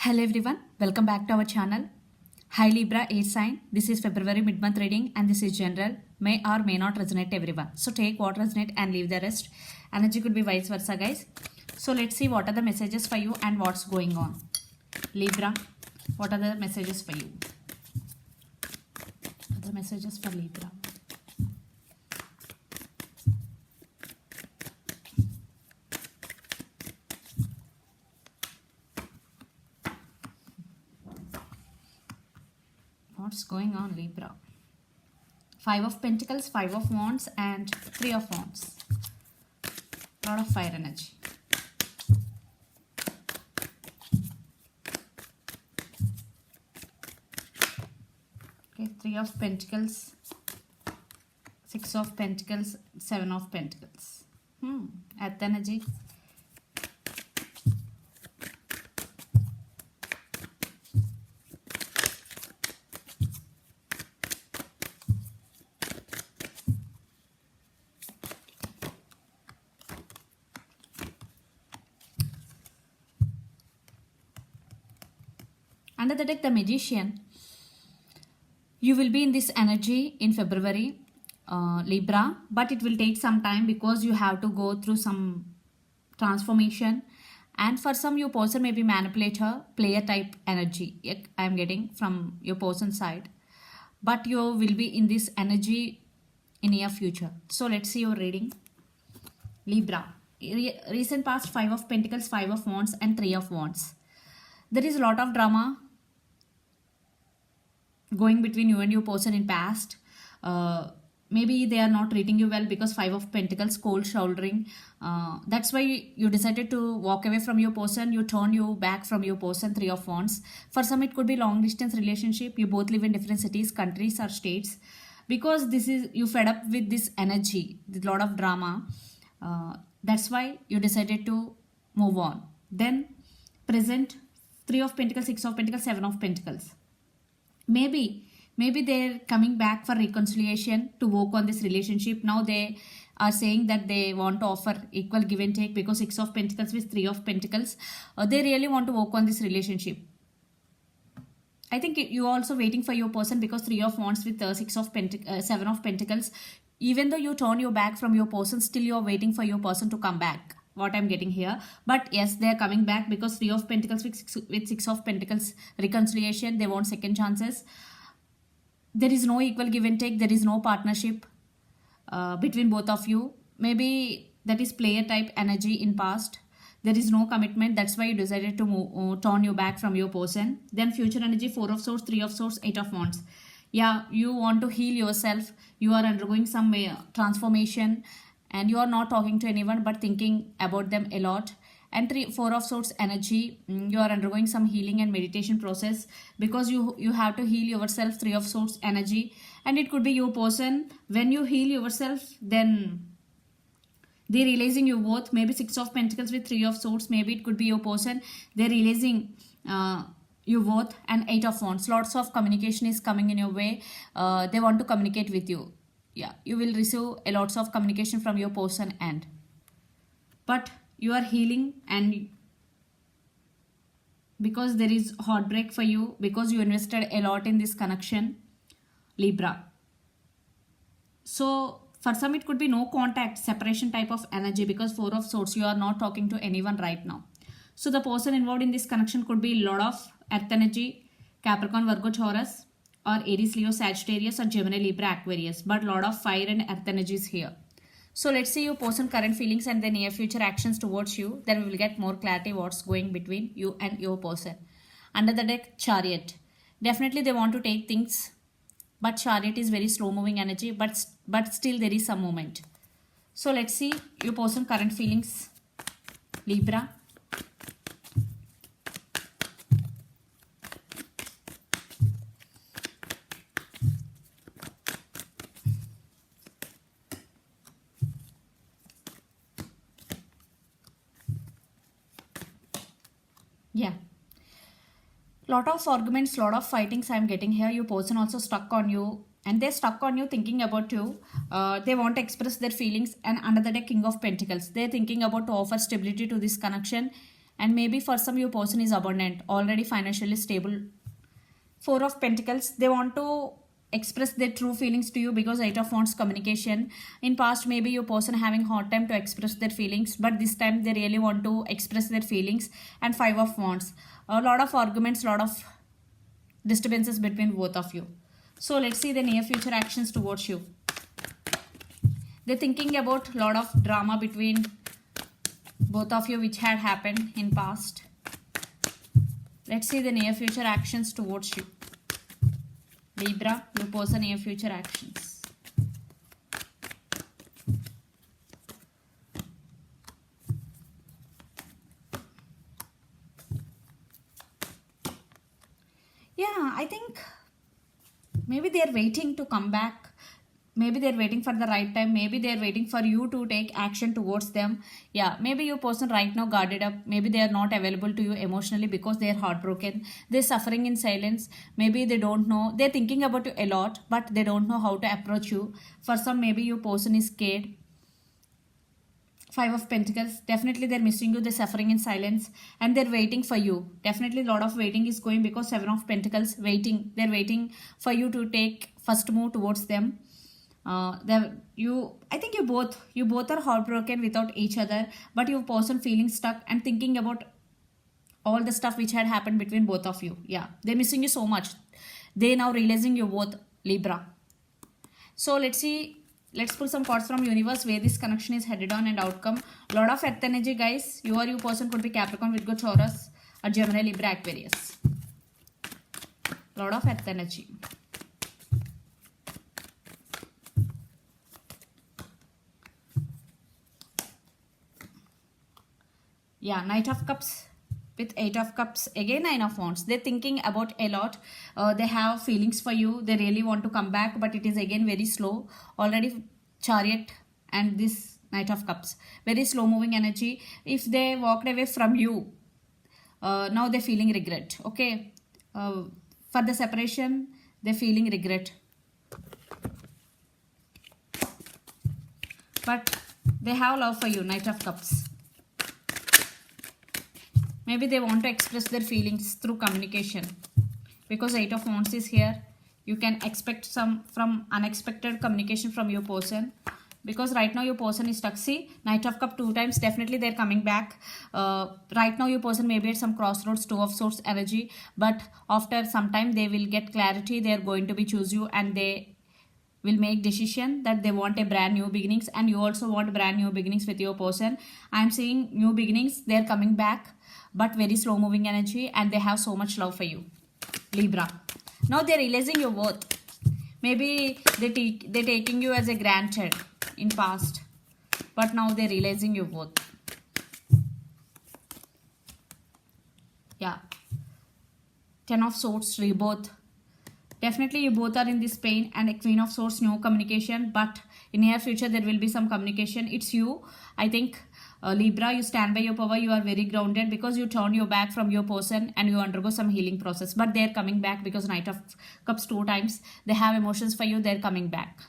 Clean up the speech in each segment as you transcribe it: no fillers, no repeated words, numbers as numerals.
Hello everyone, welcome back to our channel. Hi Libra air sign. This is February mid-month reading and this is general. May or may not resonate everyone. So take what resonate and leave the rest. Energy could be vice versa, guys. So let's see what are the messages for you and what's going on. Libra, what are the messages for you? The messages for Libra. What's going on, Libra? Five of Pentacles, Five of Wands and Three of Wands. Lot of fire energy. Okay, Three of Pentacles, Six of Pentacles, Seven of Pentacles. Earth energy. Under the deck, the Magician. You will be in this energy in February, Libra, but it will take some time because you have to go through some transformation. And for some, your person may be manipulator, player type energy. I am getting from your person side. But you will be in this energy in near future. So let's see your reading. Libra. Recent past, Five of Pentacles, Five of Wands and Three of Wands. There is a lot of drama going between you and your person in past. Maybe they are not treating you well because Five of Pentacles, cold shouldering. That's why you decided to walk away from your person. You turn you back from your person. Three of Wands. For some, it could be long distance relationship. You both live in different cities, countries or states. Because this is, you fed up with this energy, with a lot of drama. That's why you decided to move on. Then present, Three of Pentacles, Six of Pentacles, Seven of Pentacles. Maybe they're coming back for reconciliation to work on this relationship. Now they are saying that they want to offer equal give and take because Six of Pentacles with Three of Pentacles. They really want to work on this relationship. I think you are also waiting for your person because Three of Wands with Seven of Pentacles. Even though you turn your back from your person, still you are waiting for your person to come back. What I'm getting here. But yes, they are coming back because Three of Pentacles with Six of Pentacles reconciliation. They want second chances. There is no equal give and take. There is no partnership between both of you. Maybe that is player type energy in past. There is no commitment. That's why you decided to turn your back from your person. Then future energy, Four of Swords, Three of Swords, Eight of Wands. Yeah, you want to heal yourself. You are undergoing some transformation. And you are not talking to anyone but thinking about them a lot. And Four of Swords energy, you are undergoing some healing and meditation process because you have to heal yourself. Three of Swords energy, and it could be your person. When you heal yourself, then they're realizing you both. Maybe Six of Pentacles with Three of Swords. Maybe it could be your person. They're realizing you both. And Eight of Wands. Lots of communication is coming in your way. They want to communicate with you. Yeah, you will receive a lots of communication from your person end. But you are healing, and because there is heartbreak for you because you invested a lot in this connection, Libra. So for some it could be no contact, separation type of energy because Four of Swords, you are not talking to anyone right now. So the person involved in this connection could be a lot of earth energy, Capricorn, Virgo, Taurus, or Aries, Leo, Sagittarius, or Gemini, Libra, Aquarius. But lot of fire and earth energies here. So let's see your person current feelings and the near future actions towards you. Then we will get more clarity what's going between you and your person. Under the deck, Chariot. Definitely they want to take things. But Chariot is very slow moving energy. But still there is some movement. So let's see your person current feelings, Libra. Yeah, lot of arguments, lot of fightings I'm getting here. Your person also stuck on you and they're stuck on you, thinking about you. They want to express their feelings. And under the deck, King of Pentacles, they're thinking about to offer stability to this connection. And maybe for some your person is abundant, already financially stable. Four of Pentacles, they want to express their true feelings to you because Eight of Wands communication. In past, maybe your person having hard time to express their feelings, but this time they really want to express their feelings. And Five of Wands, a lot of arguments, lot of disturbances between both of you. So let's see the near future actions towards you. They're thinking about a lot of drama between both of you which had happened in past. Let's see the near future actions towards you. Libra, your person near future actions. Yeah, I think maybe they're waiting to come back. Maybe they're waiting for the right time. Maybe they're waiting for you to take action towards them. Yeah, maybe your person right now guarded up. Maybe they are not available to you emotionally because they're heartbroken. They're suffering in silence. Maybe they don't know. They're thinking about you a lot, but they don't know how to approach you. For some, maybe your person is scared. Five of Pentacles, definitely they're missing you, they're suffering in silence, and they're waiting for you. Definitely a lot of waiting is going because Seven of Pentacles, waiting. They're waiting for you to take first move towards them. I think you both are heartbroken without each other, but your person feeling stuck and thinking about all the stuff which had happened between both of you. Yeah, they're missing you so much. They now realizing you both, Libra. So let's see. Let's pull some cards from universe where this connection is headed on and outcome. Lot of earth energy, guys. You or your person could be Capricorn, Virgo, Taurus, or Gemini, Libra, Aquarius. Lot of earth energy. Yeah, Knight of Cups with Eight of Cups. Again, Nine of Wands. They're thinking about a lot. They have feelings for you. They really want to come back, but it is again very slow. Already Chariot and this Knight of Cups. Very slow moving energy. If they walked away from you, now they're feeling regret. Okay. For the separation, they're feeling regret. But they have love for you, Knight of Cups. Maybe they want to express their feelings through communication. Because Eight of Wands is here, you can expect some from unexpected communication from your person. Because right now your person is stuck. See, Knight of Cup 2 times, definitely they're coming back. Right now your person may be at some crossroads, Two of Swords energy. But after some time they will get clarity. They're going to be choose you and they will make decision that they want a brand new beginnings. And you also want brand new beginnings with your person. I'm seeing new beginnings. They're coming back. But very slow moving energy and they have so much love for you, Libra. Now they're realizing your worth. Maybe they're taking you as a granted in past, but now they're realizing your worth. Yeah, Ten of Swords, rebirth. Definitely you both are in this pain, and a Queen of Swords, no communication, but in near future there will be some communication. It's you, I think. Libra, you stand by your power. You are very grounded because you turn your back from your person and you undergo some healing process. But they're coming back because Knight of Cups 2 times. They have emotions for you. They're coming back.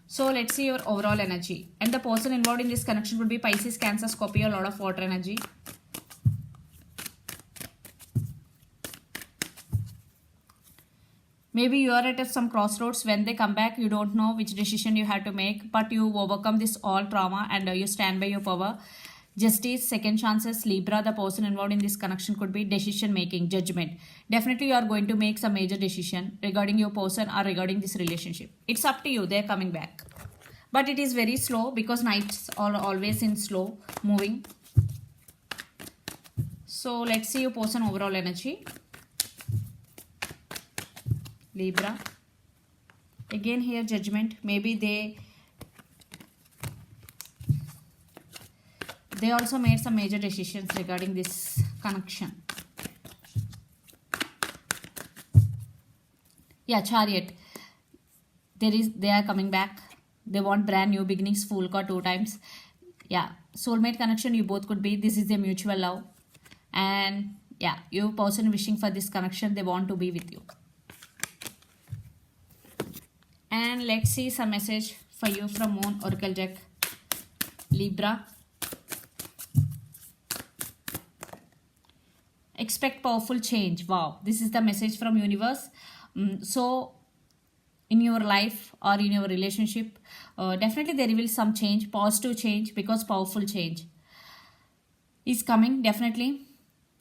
So let's see your overall energy. And the person involved in this connection would be Pisces, Cancer, Scorpio, a lot of water energy. Maybe you are at some crossroads. When they come back, you don't know which decision you had to make, but you overcome this all trauma and you stand by your power. Justice, second chances, Libra, the person involved in this connection could be decision making, judgment. Definitely you are going to make some major decision regarding your person or regarding this relationship. It's up to you. They're coming back. But it is very slow because nights are always in slow moving. So let's see your person overall energy. Libra. Again here judgment. Maybe they also made some major decisions regarding this connection. Yeah, Chariot. They are coming back. They want brand new beginnings. Fool card 2 times. Yeah, soulmate connection. You both could be. This is a mutual love. And yeah, your person wishing for this connection. They want to be with you. And let's see some message for you from Moon Oracle deck. Libra. Expect powerful change. Wow, this is the message from universe. So in your life or in your relationship, definitely there will be some change, positive change, because powerful change is coming definitely.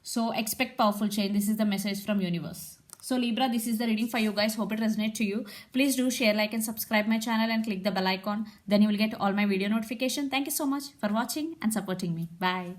So expect powerful change. This is the message from universe. So Libra, this is the reading for you guys. Hope it resonates to you. Please do share, like and subscribe my channel and click the bell icon. Then you will get all my video notification. Thank you so much for watching and supporting me. Bye.